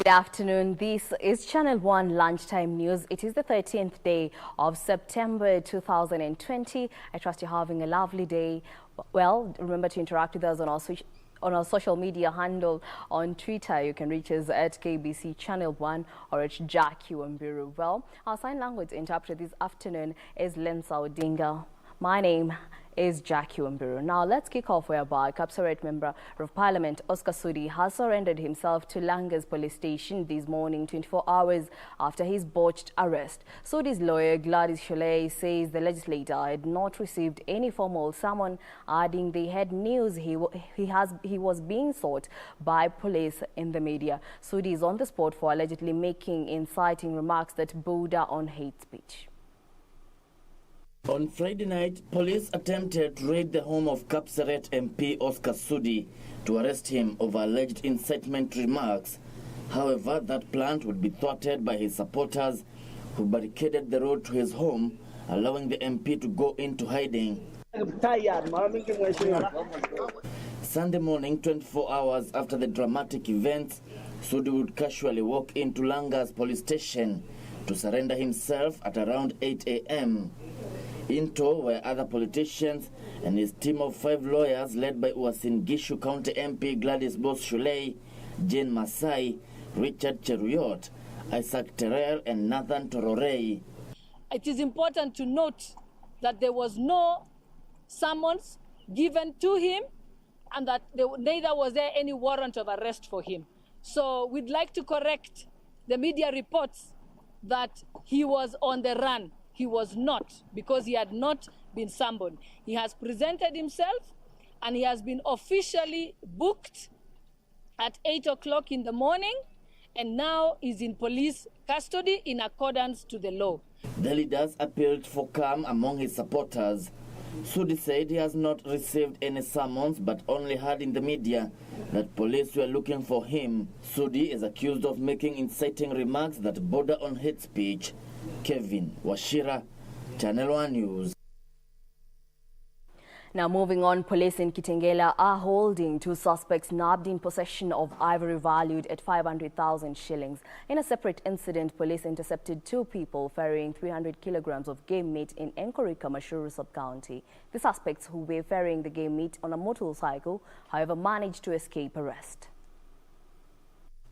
Good afternoon. This is Channel 1 Lunchtime News. It is the 13th day of September 2020. I trust you're having a lovely day. Well, remember to interact with us on our social media handle. On Twitter, you can reach us at KBC Channel 1 or at Jackline Wambiru. Well, our sign language interpreter this afternoon is Lensa Odinga. My name is Jackline Wambiru. Now let's kick off whereby Kapsaret Member of Parliament Oscar Sudi has surrendered himself to Langas police station this morning, 24 hours after his botched arrest. Sudi's lawyer Gladys Sholay says the legislator had not received any formal summon, adding they had news he was being sought by police in the media. Sudi is on the spot for allegedly making inciting remarks that border on hate speech. On Friday night, police attempted to raid the home of Kapsaret MP Oscar Sudi to arrest him over alleged incitement remarks. However, that plan would be thwarted by his supporters, who barricaded the road to his home, allowing the MP to go into hiding. Sunday morning, 24 hours after the dramatic events, Sudi would casually walk into Langas police station to surrender himself at around 8 a.m. In tow were other politicians and his team of 5 lawyers led by Uasin Gishu County MP Gladys Boss Shulei, Jane Masai, Richard Cheruyot, Isaac Terrell and Nathan Tororei. It is important to note that there was no summons given to him and that neither was there any warrant of arrest for him. So we'd like to correct the media reports that he was on the run. He was not, because he had not been summoned. He has presented himself and he has been officially booked at 8 o'clock in the morning and now is in police custody in accordance to the law. The leaders appealed for calm among his supporters. Sudi said he has not received any summons but only heard in the media that police were looking for him. Sudi is accused of making inciting remarks that border on hate speech. Kevin Washira, Channel 1 News. Now moving on, police in Kitengela are holding 2 suspects nabbed in possession of ivory valued at 500,000 shillings. In a separate incident, police intercepted 2 people ferrying 300 kilograms of game meat in Enkorika, Mashuru sub-county. The suspects, who were ferrying the game meat on a motorcycle, however, managed to escape arrest.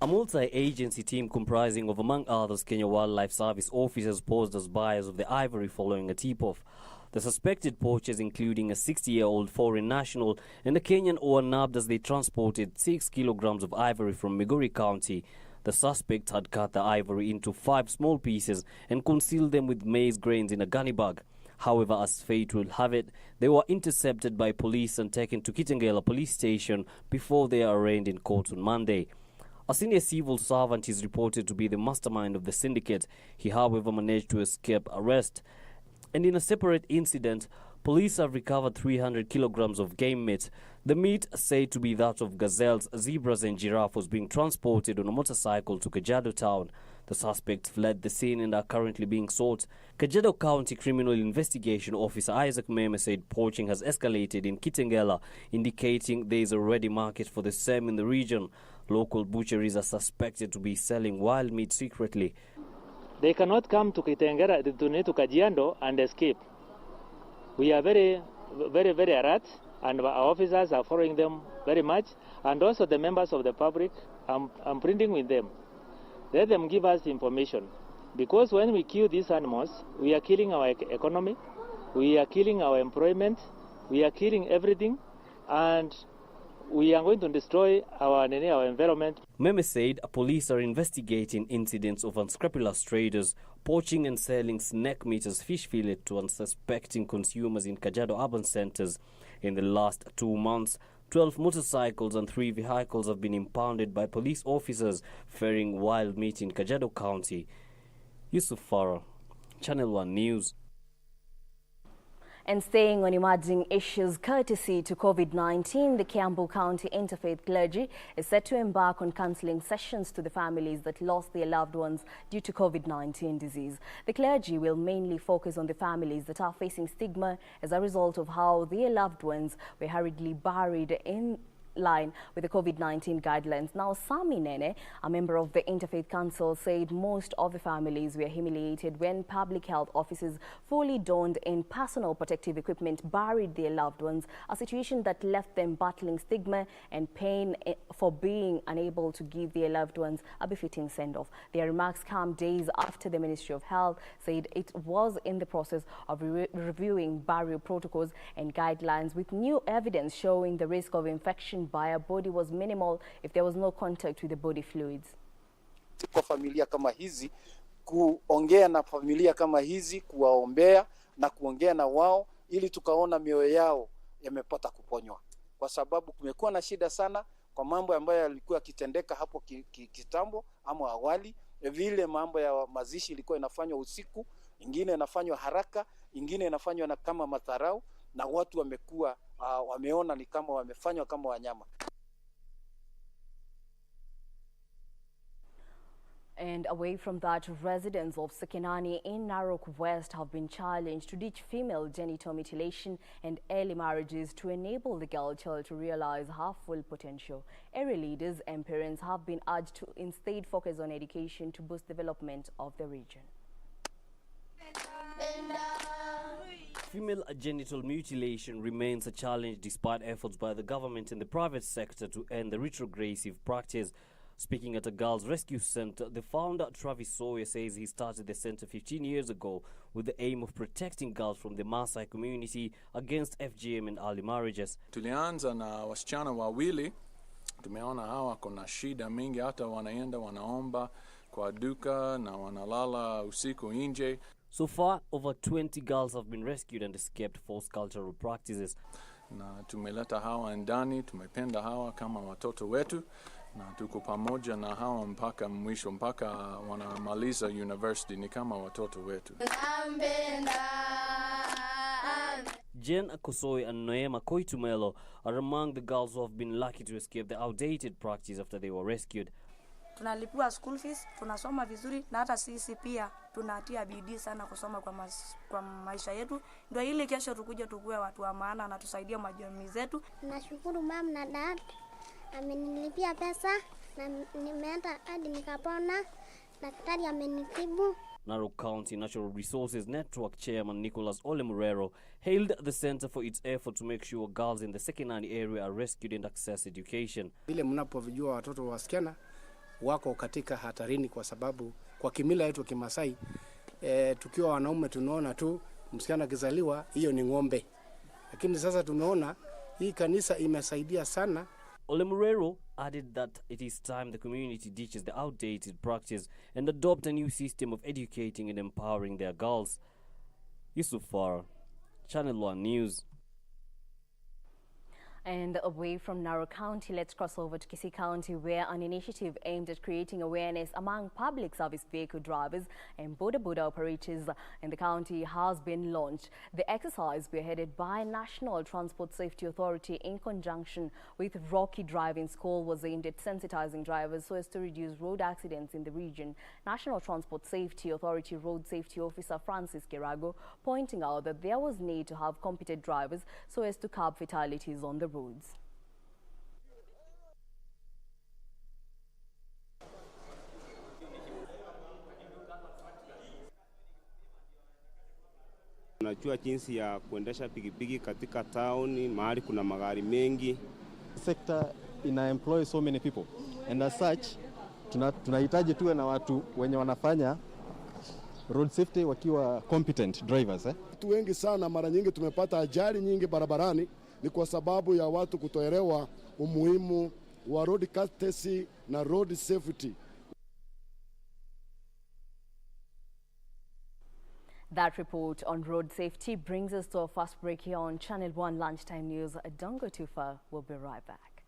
A multi-agency team comprising of, among others, Kenya Wildlife Service officers posed as buyers of the ivory following a tip-off. The suspected poachers, including a 60-year-old foreign national and a Kenyan, were nabbed as they transported 6 kilograms of ivory from Migori County. The suspects had cut the ivory into 5 small pieces and concealed them with maize grains in a gunny bag. However, as fate will have it, they were intercepted by police and taken to Kitengela police station before they are arraigned in court on Monday. A senior civil servant is reported to be the mastermind of the syndicate. He, however, managed to escape arrest. And in a separate incident, police have recovered 300 kilograms of game meat. The meat, said to be that of gazelles, zebras and giraffe, was being transported on a motorcycle to Campbeltown. The suspects fled the scene and are currently being sought. Kajiado County Criminal Investigation Officer Isaac Meme said poaching has escalated in Kitengela, indicating there is a ready market for the same in the region. Local butcheries are suspected to be selling wild meat secretly. They cannot come to Kitengela, to Kajiado and escape. We are very alert, and our officers are following them very much, and also the members of the public. I'm printing with them. Let them give us information, because when we kill these animals, we are killing our economy, we are killing our employment, we are killing everything, and we are going to destroy our environment. Meme said police are investigating incidents of unscrupulous traders poaching and selling snake meat as fish fillet to unsuspecting consumers in Kajiado urban centers. In the last 2 months, 12 motorcycles and 3 vehicles have been impounded by police officers ferrying wild meat in Kajiado County. Yusuf Farah, Channel 1 News. And staying on emerging issues courtesy to COVID-19, the Campbeltown County interfaith clergy is set to embark on counseling sessions to the families that lost their loved ones due to COVID-19 disease. The clergy will mainly focus on the families that are facing stigma as a result of how their loved ones were hurriedly buried in line with the COVID-19 guidelines. Now, Seamen, a member of the Interfaith Council, said most of the families were humiliated when public health officers fully donned in personal protective equipment buried their loved ones, a situation that left them battling stigma and pain for being unable to give their loved ones a befitting send-off. Their remarks come days after the Ministry of Health said it was in the process of reviewing burial protocols and guidelines with new evidence showing the risk of infection by a body was minimal if there was no contact with the body fluids. Kwa familia kama hizi, kuongea na familia kama hizi, kuwaombea na kuongea na wao ili tukaona mioyo yao yamepata kuponywa, kwa sababu kumekuwa na shida sana kwa mambo ambayo yalikuwa kitendeka hapo kitambo ama awali. Vile mambo ya mazishi ilikuwa inafanywa usiku, ingine inafanywa haraka, ingine inafanywa na kama madharau, na watu wamekuwa wameona ni kama wamefanywa kama wanyama. And away from that, residents of Sekenani in Narok West have been challenged to ditch female genital mutilation and early marriages to enable the girl child to realize her full potential. Area leaders and parents have been urged to instead focus on education to boost development of the region. Female genital mutilation remains a challenge despite efforts by the government and the private sector to end the retrogressive practice. Speaking at a girls' rescue center, the founder, Travis Sawyer, says he started the center 15 years ago with the aim of protecting girls from the Maasai community against FGM and early marriages. Tulianza na wasichana wawili, tumeona hawa kuna shida mingi, hata wanaenda wanaomba kwa duka na wanalala usiku nje. So far, over 20 girls have been rescued and escaped false cultural practices. Na tumeleta hawa ndani, tumependa hawa kama watoto wetu, na tuko pamoja na hawa mpaka mwisho, mpaka wanamaliza university, ni kama watoto wetu. Jen Akosoi and Noema Koitumelo are among the girls who have been lucky to escape the outdated practice after they were rescued. Tunalipua school fees, tunasoma vizuri, na hata sisi pia tunatia bidii sana kusoma kwa maisha yetu, ndio ili kesho tukuje tukue watu wa maana na tusaidia majamii zetu. Nashukuru mama na dad, amenilipia pesa na nimeenda hadi nikapona, daktari amenitibu. Narok County Natural Resources Network Chairman Nicholas Olemurero hailed the center for its effort to make sure girls in the Sekenani area are rescued and access education. Vile mnapovijua watoto wasichana wako katika hatarini, kwa sababu kwa kimila yetu Kimasai tukiwa wanaume tunaona tu msichana akizaliwa hiyo ni ng'ombe, lakini sasa tumeona hii kanisa imesaidia sana. Olemurero added that it is time the community ditches the outdated practice and adopt a new system of educating and empowering their girls. Yusuf Farah, Channel 1 News. And away from Narok County, let's cross over to KBC County, where an initiative aimed at creating awareness among public service vehicle drivers and boda operators in the county has been launched. The exercise, spearheaded by National Transport Safety Authority in conjunction with Rocky Driving School, was aimed at sensitizing drivers so as to reduce road accidents in the region. National Transport Safety Authority Road Safety Officer Francis Kirago pointing out that there was need to have competent drivers so as to curb fatalities on the roads. Tunajua jinsi ya kuendesha pikipiki katika town, mahali kuna magari mengi. Sector ina employ so many people, and as such tunahitaji tuwe na watu wenye wanafanya road safety wakiwa competent drivers. Watu wengi sana, mara nyingi tumepata ajali nyingi barabarani ni kwa sababu ya watu kutoelewa umuhimu wa road courtesy na road safety. That report on road safety brings us to our first break here on Channel 1 Lunchtime News. Don't go too far. We'll be right back.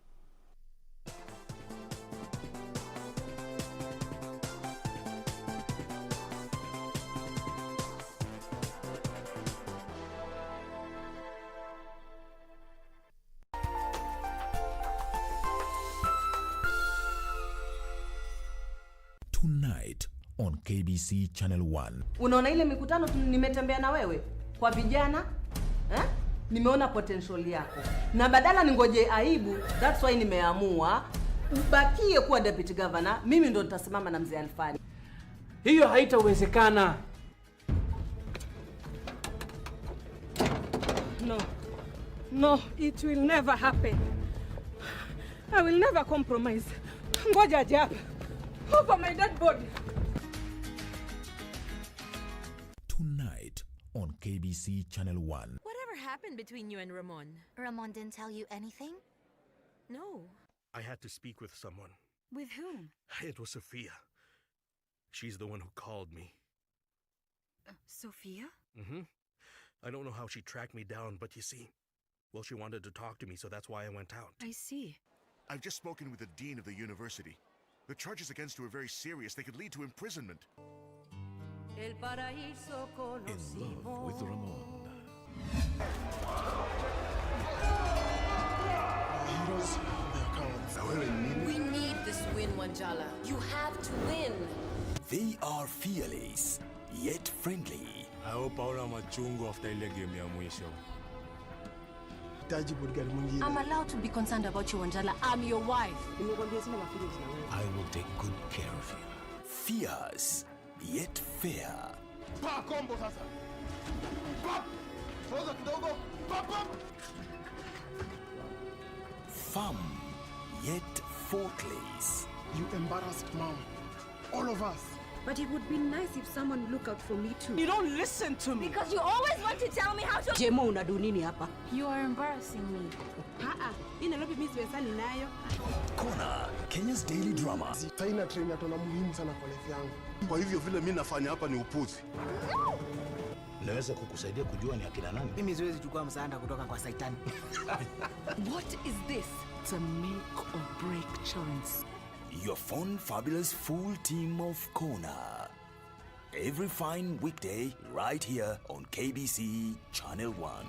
Tonight on KBC Channel 1. Unaona ile mikutano nimetembea na wewe kwa vijana Nimeona potential yako. Na badala ningoje aibu, that's why nimeamua ubakie kuwa deputy governor, mimi ndo nitasimama na mzee Alfani. Hiyo haitawezekana. No, it will never happen. I will never compromise. Ngoja aje over my dead body. Tonight on KBC Channel 1. Whatever happened between you and Ramon? Ramon didn't tell you anything? No. I had to speak with someone. With whom? It was Sophia. She's the one who called me. Sophia? Mm-hmm. I don't know how she tracked me down, but you see, well, she wanted to talk to me, so that's why I went out. I see. I've just spoken with the dean of the university. The charges against you are very serious. They could lead to imprisonment. In love with Ramon. Heroes, they're cowards. We need this win, Wanjala. You have to win. They are fearless, yet friendly. I hope hauna machungu after ile game ya mwisho. I'm allowed to be concerned about you, Wanjala. I'm your wife. I will take good care of you. Fierce, yet fair. Pa combo sasa. Pop! Foza kidogo. Pop pop. Firm, yet faultless. You embarrassed Mom. All of us. But it would be nice if someone would look out for me too. You don't listen to me. Because you always want to tell me how to... Jemo unadu nini hapa? You are embarrassing me. Ina lobi mimi siwezani nayo. Kona, Kenya's daily drama. Taina train atona muhimu sana kwa life yangu. Kwa hivyo vile mimi nafanya hapa ni upuzi. Naweza kukusaidia kujua ni akina nani? Mimi siwezi chukua msaada kutoka kwa Saitani. What is this? It's a make or break chance. Your fun, fabulous, full team of Kona. Every fine weekday, right here on KBC Channel 1.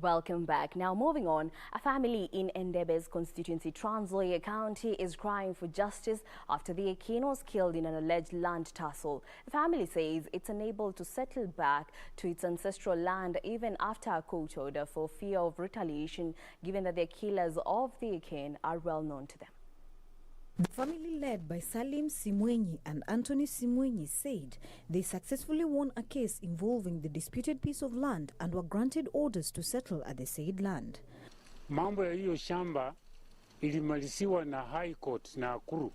Welcome back. Now moving on, a family in Endebe's constituency, Trans Nzoia County, is crying for justice after the Akin was killed in an alleged land tussle. The family says it's unable to settle back to its ancestral land even after a court order for fear of retaliation, given that the killers of the Akin are well known to them. The family led by Salim Simwenyi and Anthony Simwenyi said they successfully won a case involving the disputed piece of land and were granted orders to settle at the said land. Mambo ya hiyo shamba ilimaliziwa na High Court na Nakuru.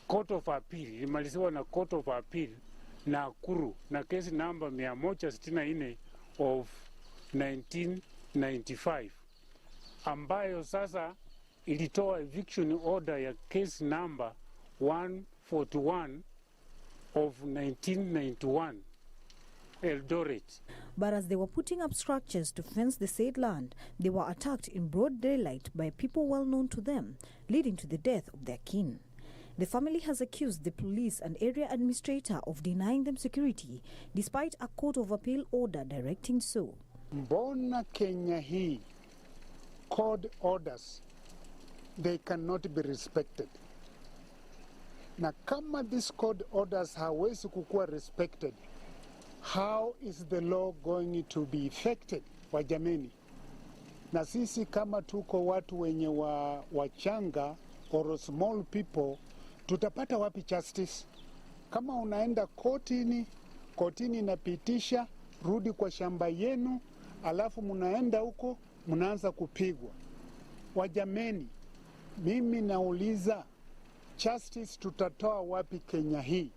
Court of Appeal ilimaliziwa na Court of Appeal na Nakuru na kesi namba 164 of 1995 ambayo sasa ilitoa eviction order ya case number 141 of 1991, Eldoret. But as they were putting up structures to fence the said land, they were attacked in broad daylight by people well known to them, leading to the death of their kin. The family has accused the police and area administrator of denying them security, despite a court of appeal order directing so. Mbona Kenya hii court orders, they cannot be respected. Na kama these court orders hawezi kukuwa respected, how is the law going to be effected? Wajameni. Na sisi kama tuko watu wenye wachanga or small people, tutapata wapi justice? Kama unaenda kotini inapitisha, rudi kwa shamba yenu, alafu munaenda huko, munaanza kupigwa. Wajameni, mimi nauliza, justice tutatoa wapi Kenya hii?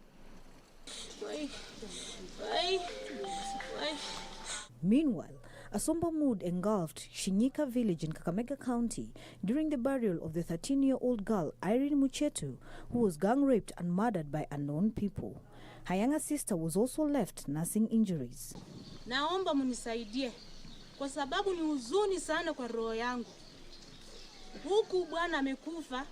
Meanwhile, a somber mood engulfed Shinyika village in Kakamega County during the burial of the 13-year-old girl Irene Muchetu, who was gang raped and murdered by unknown people. Her younger sister was also left nursing injuries. Naomba munisaidie kwa sababu ni huzuni sana kwa roho yangu. Huku bwana amekufa,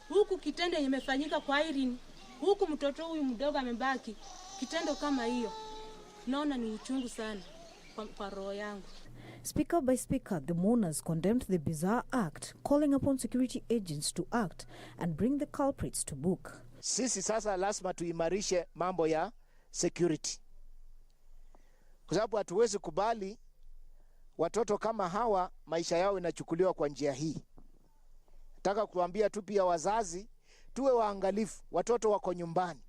huku kitendo imefanyika kwa Irene, huku mtoto huyu mdogo amebaki. Kitendo kama hiyo naona ni uchungu sana kwa roho yangu. Speaker by speaker, the mourners condemned the bizarre act, calling upon security agents to act and bring the culprits to book. Sisi sasa lazima tuimarishe mambo ya security, kwa sababu hatuwezi kubali watoto kama hawa maisha yao inachukuliwa kwa njia hii. Nataka kuambia tu pia wazazi tuwe waangalifu, watoto wako nyumbani.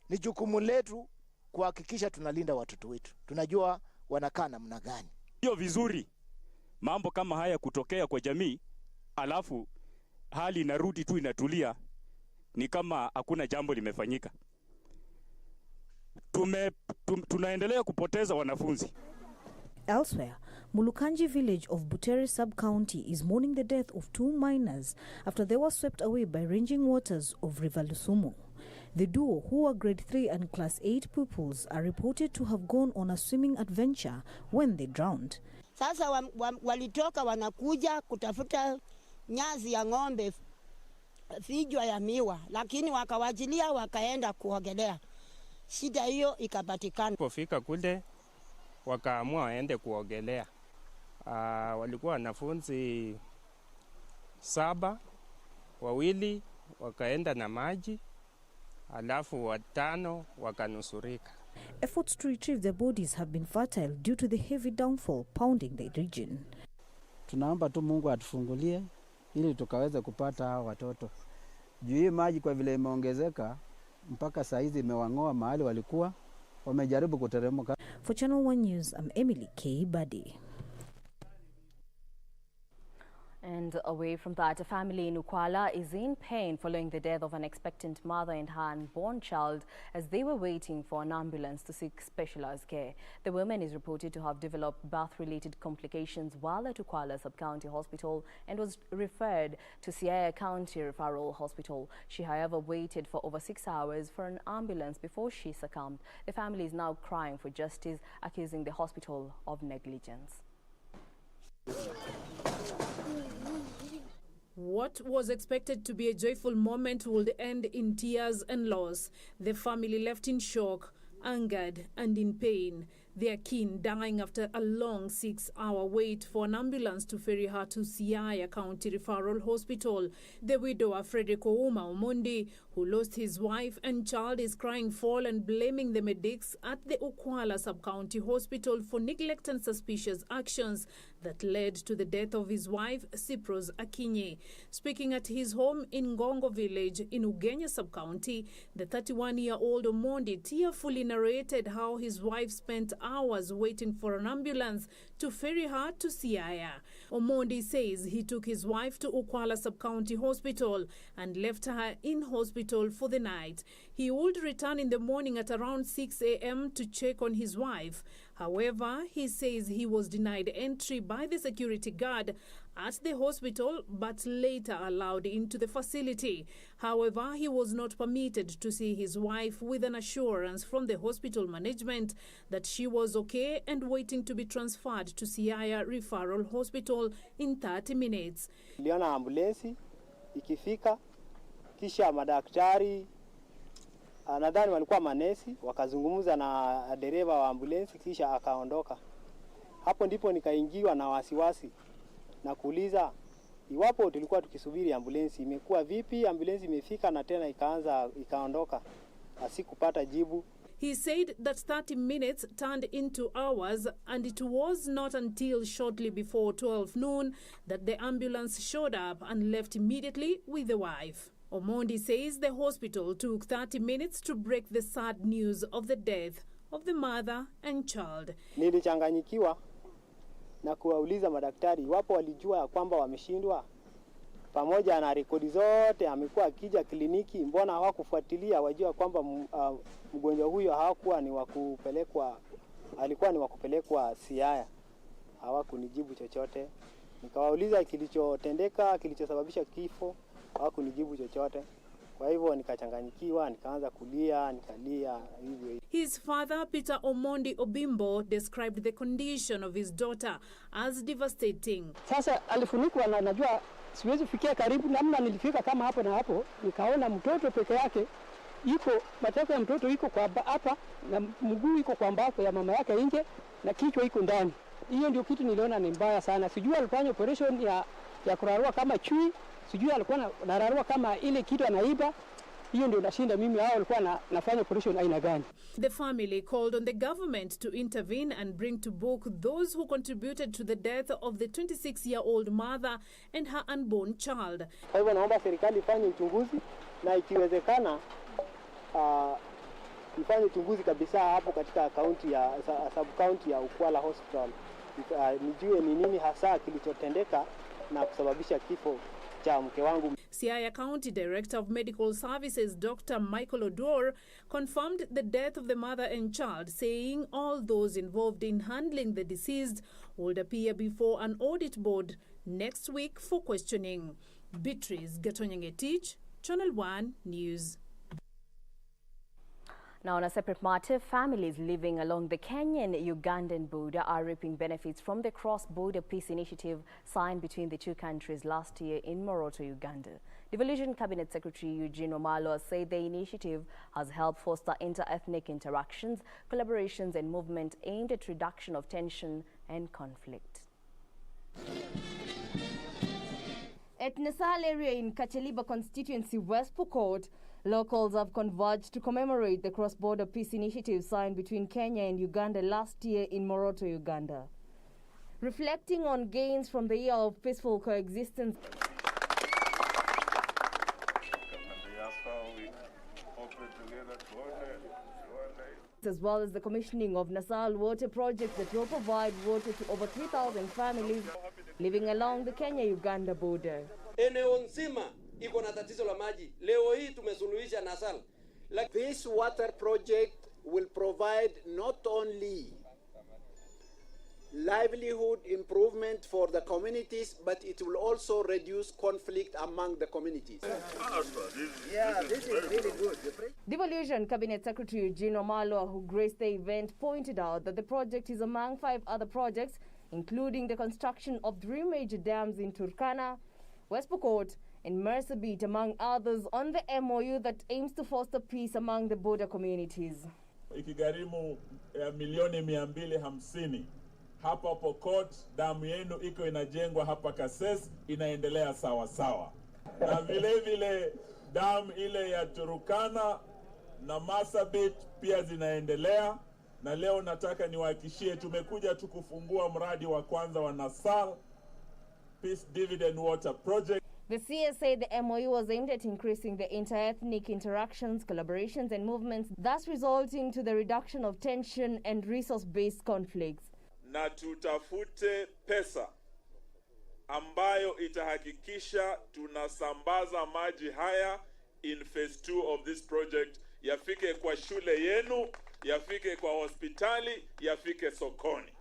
Ni jukumu letu kuhakikisha tunalinda watoto wetu. Tunajua wanakaa namna gani. Hiyo vizuri mambo kama haya kutokea kwa jamii, alafu hali inarudi tu inatulia, ni kama hakuna jambo limefanyika. Tunaendelea kupoteza wanafunzi. Elsewhere, Mulukanji village of Butere sub-county is mourning the death of 2 minors after they were swept away by raging waters of River Lusumo. The duo, who are grade 3 and class 8 pupils, are reported to have gone on a swimming adventure when they drowned. Sasa walitoka wanakuja kutafuta nyazi ya ng'ombe, fijwa ya miwa, lakini wakawajilia wakaenda kuogelea. Shida hiyo ikapatikana. Pofika kule wakaamua waende kuogelea. Walikuwa wanafunzi 7, 2 wakaenda na maji, alafu 5 wakanusurika. Efforts to retrieve their bodies have been futile due to the heavy downfall pounding the region. Tunaomba tu Mungu atufungulie ili tukaweze kupata hao watoto. Juu hii maji kwa vile imeongezeka mpaka saa hizi imewang'oa mahali walikuwa wamejaribu kuteremka. For Channel 1 News, I'm Emily K. Badi. And away from that, a family in Ukwala is in pain following the death of an expectant mother and her unborn child as they were waiting for an ambulance to seek specialized care. The woman is reported to have developed birth-related complications while at Ukwala Sub-County Hospital and was referred to Siaya County Referral Hospital. She, however, waited for over 6 hours for an ambulance before she succumbed. The family is now crying for justice, accusing the hospital of negligence. What was expected to be a joyful moment would end in tears and loss. The family left in shock, angered and in pain. Their kin dying after a long 6-hour wait for an ambulance to ferry her to Siaya County Referral Hospital. The widower, Frederick Ouma Omondi, who lost his wife and child, is crying foul and blaming the medics at the Ukwala Sub-County Hospital for neglect and suspicious actions that led to the death of his wife, Cyprus Akinye. Speaking at his home in Ngongo village in Ugenya Sub-County, the 31-year-old Omondi tearfully narrated how his wife spent hours waiting for an ambulance to ferry her to Siaya. Omondi says he took his wife to Ukwala Sub-County Hospital and left her in hospital for the night. He would return in the morning at around 6 a.m. to check on his wife. However, he says he was denied entry by the security guard at the hospital but later allowed into the facility. However, he was not permitted to see his wife with an assurance from the hospital management that she was okay and waiting to be transferred to Siaya Referral Hospital in 30 minutes. Niliona ambulensi ikifika, kisha madaktari nadhani walikuwa manesi wakazungumza na dereva wa ambulensi kisha akaondoka. Hapo ndipo nikaingiwa na wasiwasi na kuuliza iwapo tulikuwa tukisubiri ambulensi imekuwa vipi, ambulensi imefika na tena ikaondoka. Asikupata jibu. He said that 30 minutes turned into hours, and it was not until shortly before 12 noon that the ambulance showed up and left immediately with the wife. Omondi says the hospital took 30 minutes to break the sad news of the death of the mother and child. Nilichanganyikiwa na kuwauliza madaktari wapo walijua ya kwamba wameshindwa. Pamoja na rekodi zote amekuwa akija kliniki, mbona hawakufuatilia wajua kwamba mgonjwa huyo hakuwa ni wakupelekwa, alikuwa ni wakupelekwa Siaya. Hawakunijibu chochote. Nikawauliza kilichotendeka, kilichosababisha kifo, hawakunijibu chochote. Kwa hivyo nikachanganyikiwa, nikaanza kulia, nikalia hivyo. His father, Peter Omondi Obimbo, described the condition of his daughter as devastating. Sasa alifunikwa na najua siwezi fikia karibu, namna nilifika kama hapo na hapo, nikaona mtoto peke yake iko matako ya mtoto iko kwa hapa na mguu iko kwa mbako ya mama yake nje na kichwa iko ndani. Hiyo ndio kitu niliona ni mbaya sana. Sijui alifanya operation ya kurarua kama chui, sijui alikuwa anararua kama ile kitu anaiba. Hiyo ndio nashinda mimi, hao walikuwa nafanya operation aina gani. The family called on the government to intervene and bring to book those who contributed to the death of the 26-year-old mother and her unborn child. Kwa hivyo naomba serikali ifanye uchunguzi na ikiwezekana ifanye uchunguzi kabisa hapo katika county ya sub county ya Ukwala Hospital. Nijue ni nini hasa kilichotendeka na kusababisha kifo cha mke wangu. Siaya County Director of Medical Services Dr. Michael Odor confirmed the death of the mother and child, saying all those involved in handling the deceased would appear before an audit board next week for questioning. Beatrice Gatonyangetich, Channel 1 News. Now, on a separate matter, families living along the Kenyan-Ugandan border are reaping benefits from the Crossborder Peace Initiative signed between the two countries last year in Moroto, Uganda. Devolution Cabinet Secretary Eugene Omalo said the initiative has helped foster inter-ethnic interactions, collaborations and movement aimed at reduction of tension and conflict. At Nasal area in Kacheliba constituency, West Pokot, locals have converged to commemorate the cross-border peace initiative signed between Kenya and Uganda last year in Moroto, Uganda. Reflecting on gains from the year of peaceful coexistence, as well as the commissioning of Nasal water projects that will provide water to over 3,000 families living along the Kenya-Uganda border. Eneo nzima iko na tatizo la maji. Leo hii tumesuluhisha Nasal. This water project will provide not only livelihood improvement for the communities, but it will also reduce conflict among the communities. This is really good. Devolution Cabinet Secretary Eugene Omalo, who graced the event, pointed out that the project is among 5 other projects, including the construction of 3 major dams in Turkana, West Pokot, and Marsabit, among others, on the MOU that aims to foster peace among the border communities. Ikigharimu milioni 250 hapa Pokot, damu yenu iko inajengwa hapa Kases, inaendelea sawa sawa. Na vile vile damu ile ya Turkana na Marsabit pia zinaendelea, na leo nataka niwahakikishie tumekuja tu kufungua mradi wa kwanza wa Nasal Peace Dividend Water Project. The CS said the MOU was aimed at increasing the inter-ethnic interactions, collaborations and movements, thus resulting to the reduction of tension and resource-based conflicts. Na tutafute pesa ambayo itahakikisha tunasambaza maji haya in phase 2 of this project, yafike kwa shule yenu, yafike kwa hospitali, yafike sokoni.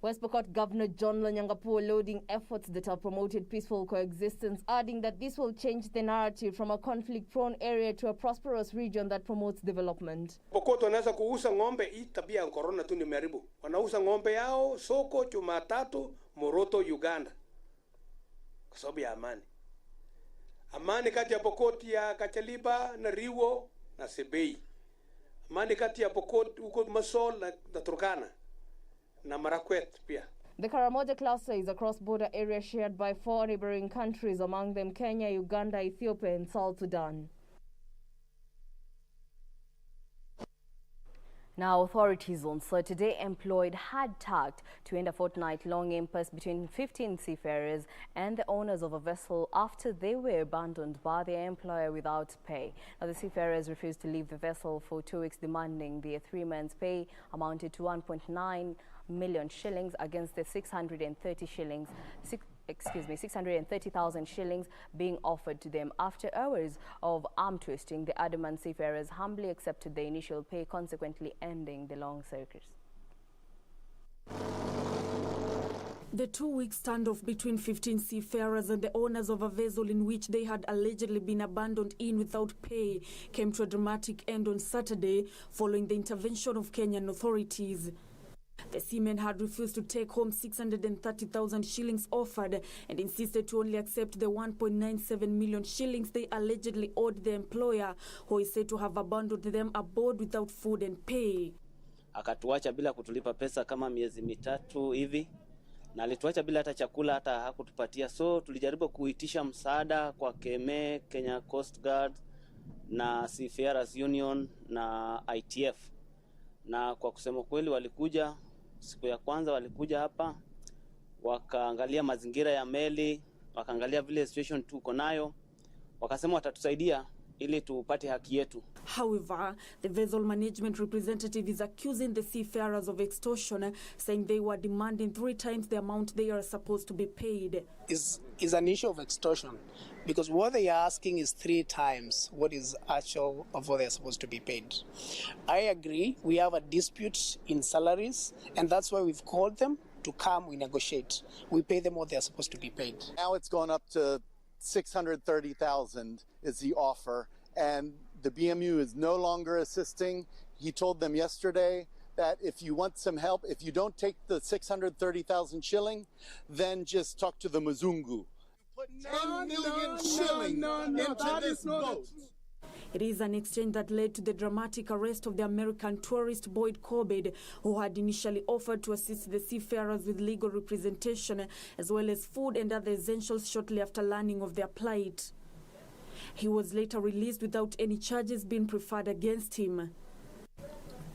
West Pokot Governor John Lonyangapuo lauding efforts that have promoted peaceful coexistence, adding that this will change the narrative from a conflict-prone area to a prosperous region that promotes development. Pokot wanaweza kuuza ng'ombe, hii tabia ya corona tu nimeharibu. Wanauza ng'ombe yao soko Jumatatu Moroto, Uganda, kwa sababu ya amani. Amani kati ya Pokot ya Kacheliba na Riwo na Sebei. Amani kati ya Pokot huko Masol na Turkana na Marakwet pia. The Karamoja cluster is a cross-border area shared by 4 neighboring countries, among them Kenya, Uganda, Ethiopia and South Sudan. Now, authorities on Saturday employed hard tack to end a fortnight-long impasse between 15 seafarers and the owners of a vessel after they were abandoned by their employer without pay. Now, the seafarers refused to leave the vessel for 2 weeks, demanding their 3 months' pay amounted to 1.9 million shillings against the 630,000 shillings being offered to them. After hours of arm twisting, the adamant seafarers humbly accepted the initial pay, consequently ending the long circus. The 2-week standoff between 15 seafarers and the owners of a vessel in which they had allegedly been abandoned in without pay came to a dramatic end on Saturday following the intervention of Kenyan authorities. The seamen had refused to take home 630,000 shillings offered and insisted to only accept the 1.97 million shillings they allegedly owed the employer, who is said to have abandoned them aboard without food and pay. Akatuacha bila kutulipa pesa kama miezi mitatu hivi, na alituacha bila hata chakula, hata hakutupatia. So tulijaribu kuitisha msaada kwa KMA, Kenya Coast Guard, na Seafarers Union na ITF. Na kwa kusema kweli walikuja siku ya kwanza, walikuja hapa wakaangalia mazingira ya meli, wakaangalia vile situation tuko nayo, wakasema watatusaidia ili tupate haki yetu. However, the vessel management representative is accusing the seafarers of extortion, saying they were demanding 3 times the amount they are supposed to be paid. Is an issue of extortion, because what they are asking is 3 times what is actual of what they are supposed to be paid. I agree, we have a dispute in salaries, and that's why we've called them to come, we negotiate. We pay them what they are supposed to be paid. Now it's gone up to 630,000 is the offer, and the BMU is no longer assisting. He told them yesterday that if you want some help, if you don't take the 630,000 shilling, then just talk to the Mzungu. Put 10 million shilling into this boat. It is an exchange that led to the dramatic arrest of the American tourist Boyd Corbett, who had initially offered to assist the seafarers with legal representation as well as food and other essentials shortly after learning of their plight. He was later released without any charges being preferred against him.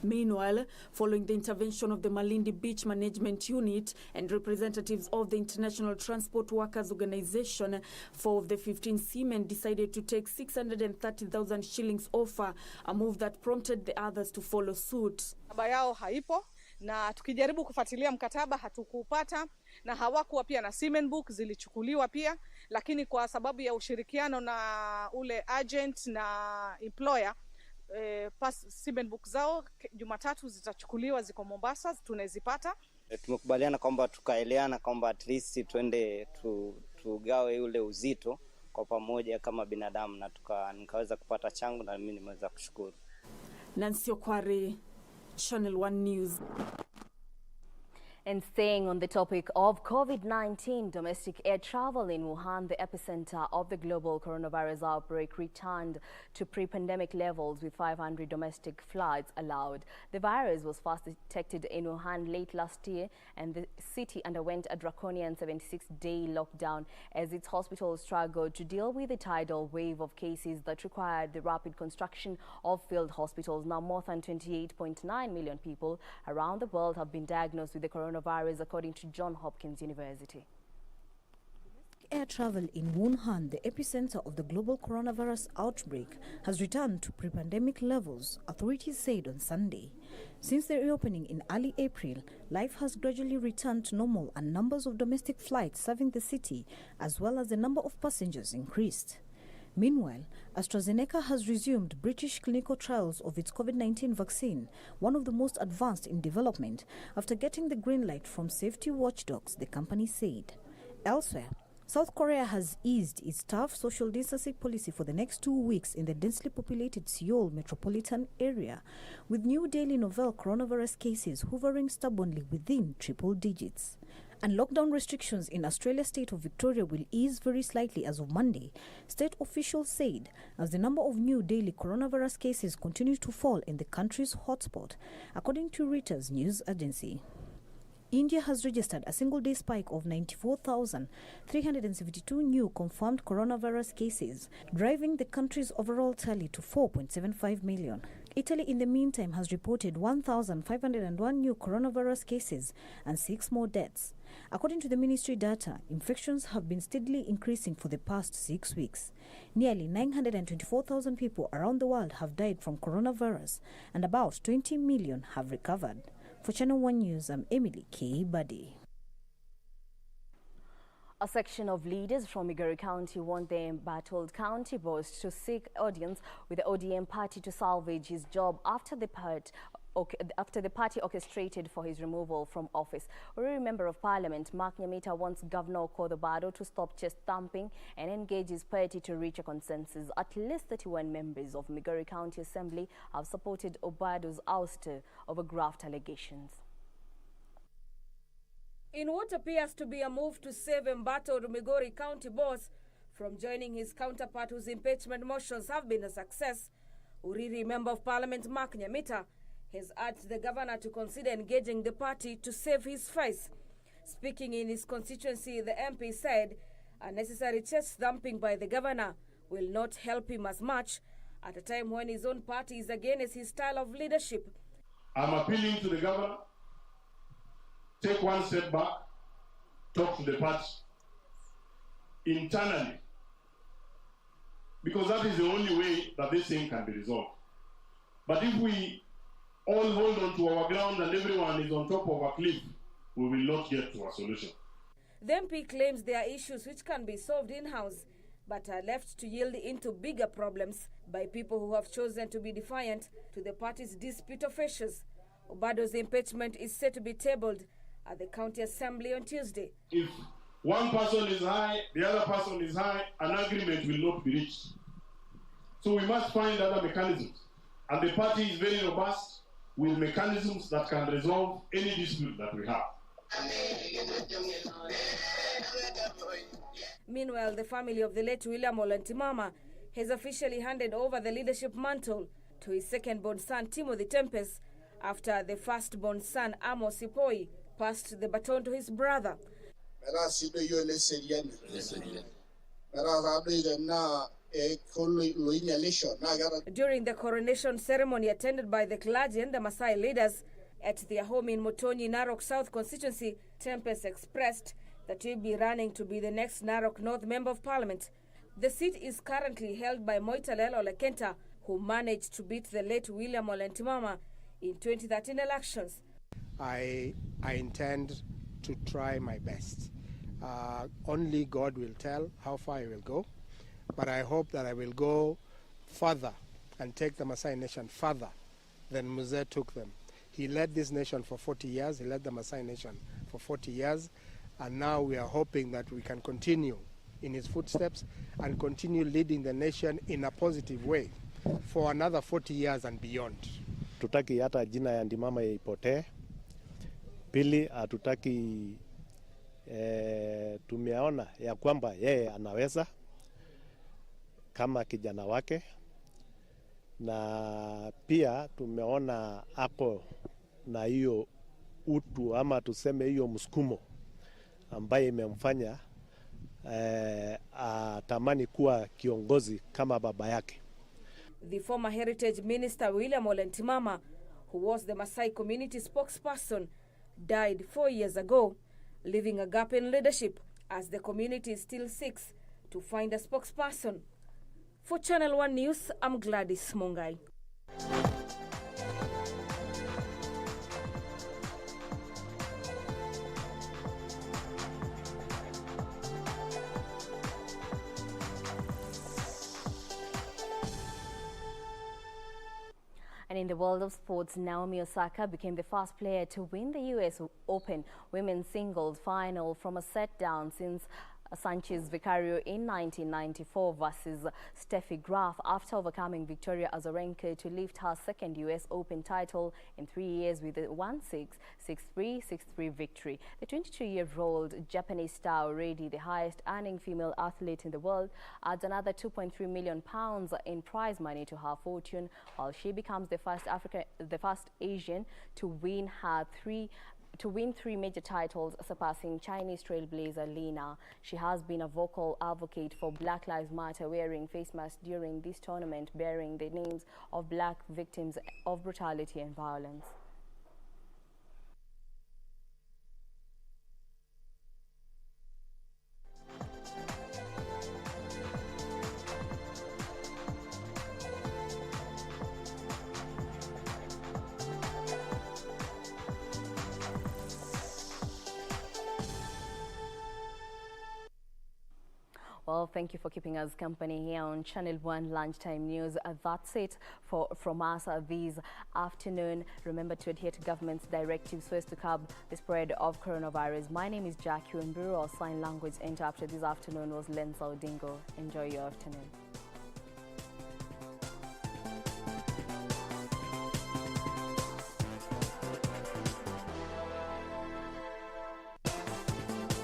Meanwhile, following the intervention of the Malindi Beach Management Unit and representatives of the International Transport Workers Organization, 4 of the 15 seamen decided to take 630,000 shillings offer, a move that prompted the others to follow suit. Mkataba yao haipo, na tukijaribu kufuatilia mkataba hatukupata, na hawakuwa pia na Seamen book, zilichukuliwa pia, lakini kwa sababu ya ushirikiano na ule agent na employer, Seamen book zao Jumatatu zitachukuliwa, ziko Mombasa, tunazipata. Tumekubaliana kwamba tukaeleana kwamba at least tuende tugawe ule uzito kwa pamoja kama binadamu, na nikaweza kupata changu, na mimi nimeweza kushukuru. Nancy Okware, Channel 1 News. And staying on the topic of COVID-19, domestic air travel in Wuhan, the epicenter of the global coronavirus outbreak, returned to pre-pandemic levels with 500 domestic flights allowed. The virus was first detected in Wuhan late last year, and the city underwent a draconian 76-day lockdown as its hospitals struggled to deal with the tidal wave of cases that required the rapid construction of field hospitals. Now, more than 28.9 million people around the world have been diagnosed with the coronavirus, according to Johns Hopkins University. Air travel in Wuhan, the epicenter of the global coronavirus outbreak, has returned to pre-pandemic levels, authorities said on Sunday. Since the reopening in early April, life has gradually returned to normal and numbers of domestic flights serving the city, as well as the number of passengers, increased. Meanwhile, AstraZeneca has resumed British clinical trials of its COVID-19 vaccine, one of the most advanced in development, after getting the green light from safety watchdogs, the company said. Elsewhere, South Korea has eased its tough social distancing policy for the next 2 weeks in the densely populated Seoul metropolitan area, with new daily novel coronavirus cases hovering stubbornly within triple digits. And lockdown restrictions in Australia's state of Victoria will ease very slightly as of Monday, state officials said, as the number of new daily coronavirus cases continue to fall in the country's hotspot, according to Reuters news agency. India has registered a single-day spike of 94,372 new confirmed coronavirus cases, driving the country's overall tally to 4.75 million. Italy, in the meantime, has reported 1,501 new coronavirus cases and 6 more deaths. According to the ministry data, infections have been steadily increasing for the past 6 weeks. Nearly 924,000 people around the world have died from coronavirus, and about 20 million have recovered. For Channel 1 News, I'm Emily K. Buddy. A section of leaders from Migori County want the embattled county boss to seek audience with the ODM party to salvage his job after the party orchestrated for his removal from office. Already Member of Parliament Mark Nyamita wants Governor Obado to stop chest thumping and engage his party to reach a consensus. At least 31 members of Migori County Assembly have supported Obado's ouster over graft allegations. In what appears to be a move to save embattled Migori County boss from joining his counterpart whose impeachment motions have been a success, Uriri Member of Parliament Mark Nyamita has urged the governor to consider engaging the party to save his face. Speaking in his constituency, the MP said unnecessary chest thumping by the governor will not help him as much at a time when his own party is against his style of leadership. I'm appealing to the governor, take one step back, talk to the party internally, because that is the only way that this thing can be resolved. But if we all hold on to our ground and everyone is on top of a cliff, we will not get to a solution. The MP claims there are issues which can be solved in-house, but are left to yield into bigger problems by people who have chosen to be defiant to the party's dispute officials. Obado's impeachment is set to be tabled at the County Assembly on Tuesday. If one person is high, the other person is high, an agreement will not be reached. So we must find other mechanisms. And the party is very robust with mechanisms that can resolve any dispute that we have. Meanwhile, the family of the late William Olentimama has officially handed over the leadership mantle to his second-born son, Timothy Tempest, after the first-born son, Amos Ipoi, passed the baton to his brother. During the coronation ceremony attended by the clergy and the Maasai leaders at their home in Motonyi, Narok South constituency, Tempest expressed that he'll be running to be the next Narok North Member of Parliament. The seat is currently held by Moitalel Olekenta, who managed to beat the late William Olentimama in 2013 elections. I intend to try my best. Only God will tell how far I will go, but I hope that I will go further and take the Maasai nation further than Mzee took them. He led this nation for 40 years, he led the Maasai nation for 40 years, and now we are hoping that we can continue in his footsteps and continue leading the nation in a positive way for another 40 years and beyond. Tutaki hata jina ya Ndimama ipotee. Pili, hatutaki tumeona ya kwamba yeye anaweza kama kijana wake, na pia tumeona ako na hiyo utu ama tuseme hiyo msukumo ambaye imemfanya atamani kuwa kiongozi kama baba yake. The former Heritage Minister William Olentimama, who was the Maasai community spokesperson, died 4 years ago, leaving a gap in leadership as the community still seeks to find a spokesperson. For Channel 1 News, I'm Gladys Mungai. And in the world of sports, Naomi Osaka became the first player to win the US Open women's singles final from a set down since Sanchez Vicario in 1994 versus Steffi Graf after overcoming Victoria Azarenka to lift her second US Open title in 3 years with a 1-6, 6-3, 6-3 victory. The 22-year-old Japanese star, already the highest earning female athlete in the world, adds another £2.3 million in prize money to her fortune, while she becomes the first Asian to win three major titles, surpassing Chinese trailblazer Lina. She has been a vocal advocate for Black Lives Matter, wearing face masks during this tournament, bearing the names of black victims of brutality and violence. Well, thank you for keeping us company here on Channel 1 Lunchtime News. That's it from us this afternoon. Remember to adhere to government's directives so as to curb the spread of coronavirus. My name is Jackline Wambiru. Our sign language interpreter this afternoon was Lensa Odingo. Enjoy your afternoon.